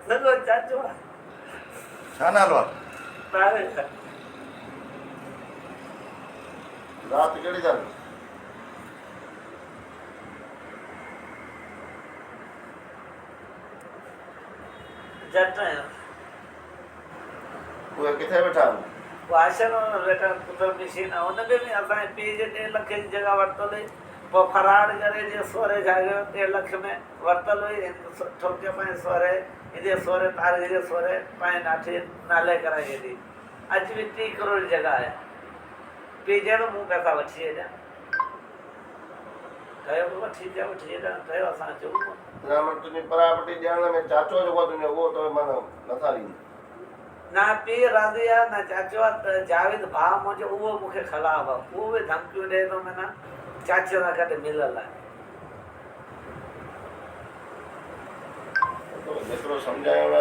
सगो चाचो छा नालो आहे? तारे राति कहिड़ी था जट उहे किथे वेठा आहिनि? वाशन बेटा पुत्र मशीन उनमें भी असांजे पीउ जे 1.5 लख जी जगह वरितल हुई पोइ फरार करे जे सोरे जाॻियो 1.5 लख में वरितल हुई ठोके पंहिंजे सोरे हिते सोरे तारे जे सोरे पंहिंजे नाठी नाले कराई हेॾी अॼु बि 30 करोड़ जी जगह आहे पीउ चए थो मूं पैसा वठी अचां कयो बि वठी अचां कयो असां अचूं कोन तुंहिंजा वटि तुंहिंजी प्रॉपर्टी ॾियण में चाचो जेको आहे तुंहिंजो उहो तो माना नथा ॾींदा। ना पीउ राज़ी आहे न चाचो आहे त जावेद भाउ मुंहिंजो उहो मूंखे ख़िलाफ़ु आहे उहो बि धमकियूं ॾिए थो माना चाचे सां गॾु मिलियल आहे जेतिरो सम्झायो न